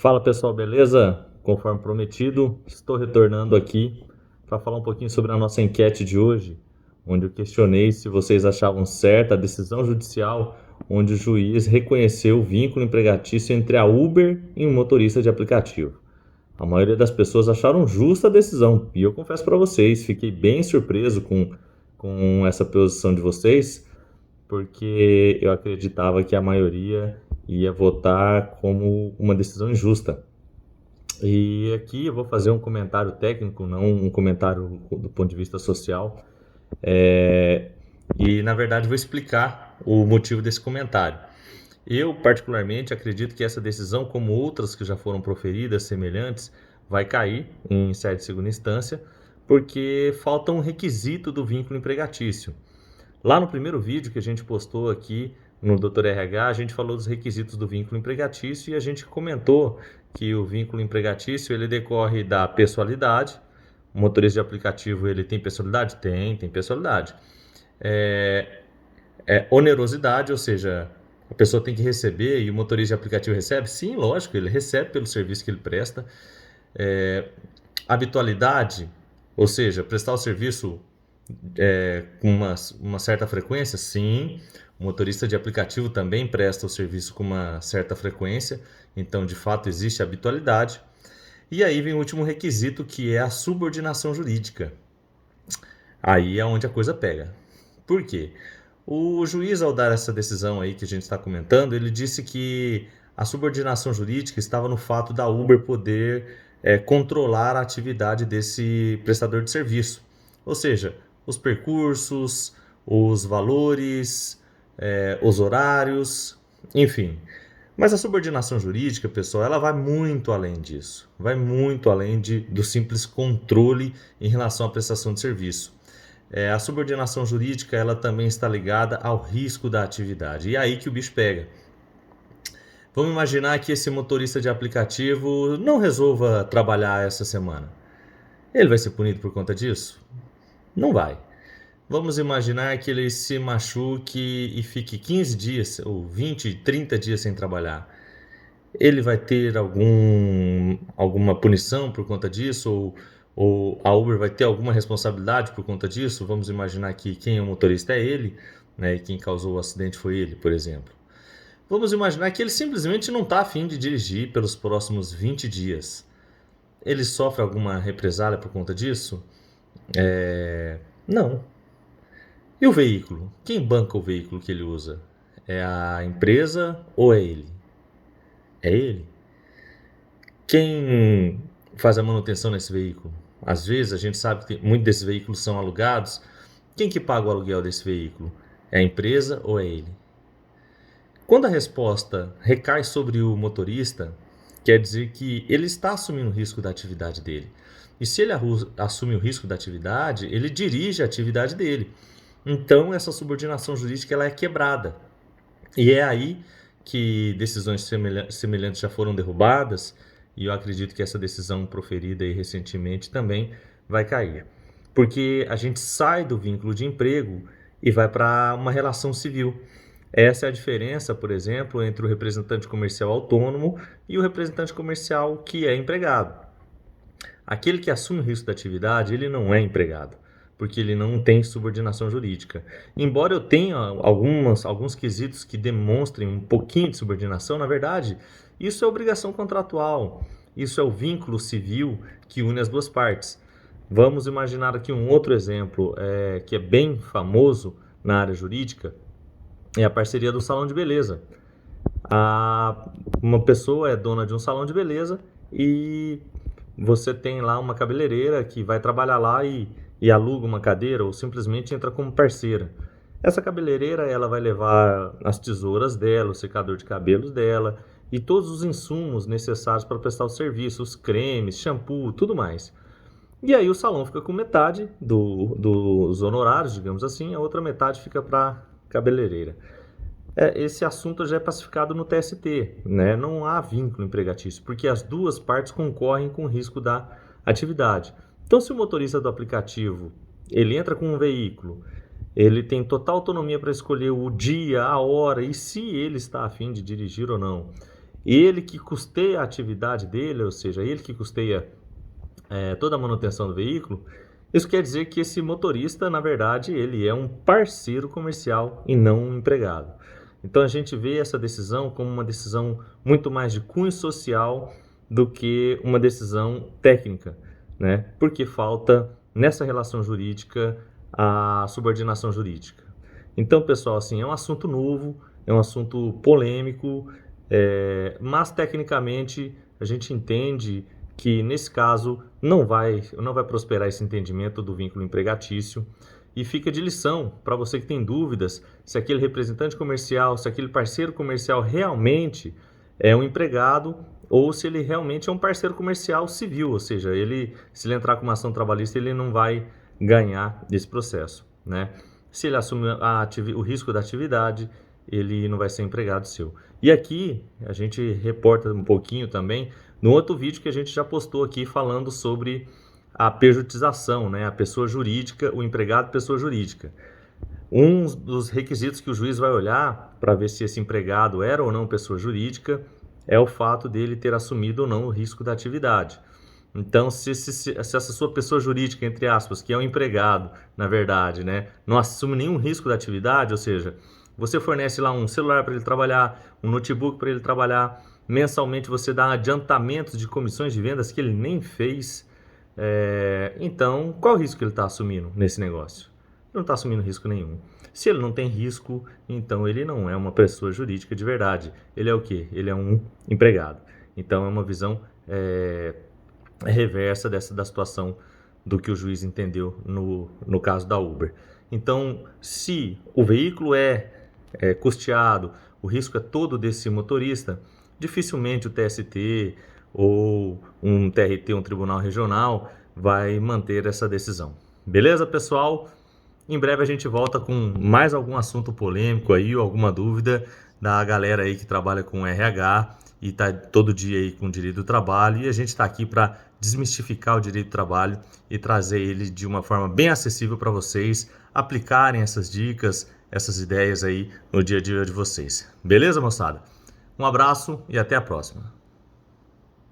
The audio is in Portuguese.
Fala pessoal, beleza? Conforme prometido, estou retornando aqui para falar um pouquinho sobre a nossa enquete de hoje, onde eu questionei se vocês achavam certa a decisão judicial onde o juiz reconheceu o vínculo empregatício entre a Uber e um motorista de aplicativo. A maioria das pessoas acharam justa a decisão e eu confesso para vocês, fiquei bem surpreso com essa posição de vocês, porque eu acreditava que a maioria ia votar como uma decisão injusta. E aqui eu vou fazer um comentário técnico, não um comentário do ponto de vista social. É, e na verdade vou explicar o motivo desse comentário. Eu, particularmente, acredito que essa decisão, como outras que já foram proferidas semelhantes, vai cair em sede de segunda instância, porque falta um requisito do vínculo empregatício. Lá no primeiro vídeo que a gente postou aqui no Dr. RH, a gente falou dos requisitos do vínculo empregatício e a gente comentou que o vínculo empregatício ele decorre da pessoalidade. O motorista de aplicativo ele tem pessoalidade? Tem pessoalidade. É, onerosidade, ou seja, a pessoa tem que receber e o motorista de aplicativo recebe? Sim, lógico, ele recebe pelo serviço que ele presta. Habitualidade, ou seja, prestar o serviço com uma certa frequência? Sim. O motorista de aplicativo também presta o serviço com uma certa frequência, então de fato existe habitualidade. E aí vem o último requisito, que é a subordinação jurídica. Aí é onde a coisa pega. Por quê? O juiz, ao dar essa decisão aí que a gente está comentando, ele disse que a subordinação jurídica estava no fato da Uber poder controlar a atividade desse prestador de serviço. Ou seja, os percursos, os valores, os horários, enfim. Mas a subordinação jurídica, pessoal, ela vai muito além disso. Vai muito além do simples controle em relação à prestação de serviço. A subordinação jurídica ela também está ligada ao risco da atividade. E é aí que o bicho pega. Vamos imaginar que esse motorista de aplicativo não resolva trabalhar essa semana. Ele vai ser punido por conta disso? Não vai. Vamos imaginar que ele se machuque e fique 15 dias, ou 20, 30 dias sem trabalhar. Ele vai ter alguma punição por conta disso? Ou a Uber vai ter alguma responsabilidade por conta disso? Vamos imaginar que quem é o motorista é ele, né, e quem causou o acidente foi ele, por exemplo. Vamos imaginar que ele simplesmente não está afim de dirigir pelos próximos 20 dias. Ele sofre alguma represália por conta disso? Não. E o veículo? Quem banca o veículo que ele usa? É a empresa ou é ele? É ele. Quem faz a manutenção nesse veículo? Às vezes a gente sabe que muitos desses veículos são alugados. Quem que paga o aluguel desse veículo? É a empresa ou é ele? Quando a resposta recai sobre o motorista, quer dizer que ele está assumindo o risco da atividade dele. E se ele assume o risco da atividade, ele dirige a atividade dele. Então essa subordinação jurídica ela é quebrada. E é aí que decisões semelhantes já foram derrubadas, e eu acredito que essa decisão proferida aí recentemente também vai cair. Porque a gente sai do vínculo de emprego e vai para uma relação civil. Essa é a diferença, por exemplo, entre o representante comercial autônomo e o representante comercial que é empregado. Aquele que assume o risco da atividade, ele não é empregado, porque ele não tem subordinação jurídica. Embora eu tenha alguns quesitos que demonstrem um pouquinho de subordinação, na verdade, isso é obrigação contratual, isso é o vínculo civil que une as duas partes. Vamos imaginar aqui um outro exemplo que é bem famoso na área jurídica, é a parceria do salão de beleza. Uma pessoa é dona de um salão de beleza e você tem lá uma cabeleireira que vai trabalhar lá e aluga uma cadeira ou simplesmente entra como parceira. Essa cabeleireira ela vai levar as tesouras dela, o secador de cabelos dela e todos os insumos necessários para prestar o serviço, os cremes, shampoo, tudo mais. E aí o salão fica com metade dos honorários, digamos assim, a outra metade fica para a cabeleireira. Esse assunto já é pacificado no TST, né? Não há vínculo empregatício, porque as duas partes concorrem com o risco da atividade. Então, se o motorista do aplicativo ele entra com um veículo, ele tem total autonomia para escolher o dia, a hora e se ele está a fim de dirigir ou não. ele que custeia a atividade dele, ou seja, ele que custeia toda a manutenção do veículo, isso quer dizer que esse motorista, na verdade, ele é um parceiro comercial e não um empregado. Então a gente vê essa decisão como uma decisão muito mais de cunho social do que uma decisão técnica, né? Porque falta nessa relação jurídica a subordinação jurídica. Então, pessoal, assim, é um assunto novo, é um assunto polêmico, mas tecnicamente a gente entende que nesse caso não vai prosperar esse entendimento do vínculo empregatício. E fica de lição para você que tem dúvidas se aquele representante comercial, se aquele parceiro comercial realmente é um empregado ou se ele realmente é um parceiro comercial civil, ou seja, se ele entrar com uma ação trabalhista, ele não vai ganhar desse processo, né? Se ele assume o risco da atividade, ele não vai ser empregado seu. E aqui a gente reporta um pouquinho também no outro vídeo que a gente já postou aqui falando sobre a pejutização, né? A pessoa jurídica, o empregado pessoa jurídica. Um dos requisitos que o juiz vai olhar para ver se esse empregado era ou não pessoa jurídica é o fato dele ter assumido ou não o risco da atividade. Então, se essa sua pessoa jurídica, entre aspas, que é um empregado, na verdade, né, não assume nenhum risco da atividade, ou seja, você fornece lá um celular para ele trabalhar, um notebook para ele trabalhar, mensalmente você dá adiantamentos de comissões de vendas que ele nem fez, então qual o risco que ele está assumindo nesse negócio? Ele não está assumindo risco nenhum. Se ele não tem risco, então ele não é uma pessoa jurídica de verdade. Ele é o quê? Ele é um empregado. Então é uma visão reversa da situação do que o juiz entendeu no caso da Uber. Então, se o veículo é custeado, o risco é todo desse motorista, dificilmente o TST ou um TRT, um tribunal regional, vai manter essa decisão. Beleza, pessoal? Em breve a gente volta com mais algum assunto polêmico aí, ou alguma dúvida da galera aí que trabalha com RH e tá todo dia aí com o direito do trabalho. E a gente está aqui para desmistificar o direito do trabalho e trazer ele de uma forma bem acessível para vocês aplicarem essas dicas, essas ideias aí no dia a dia de vocês. Beleza, moçada? Um abraço e até a próxima.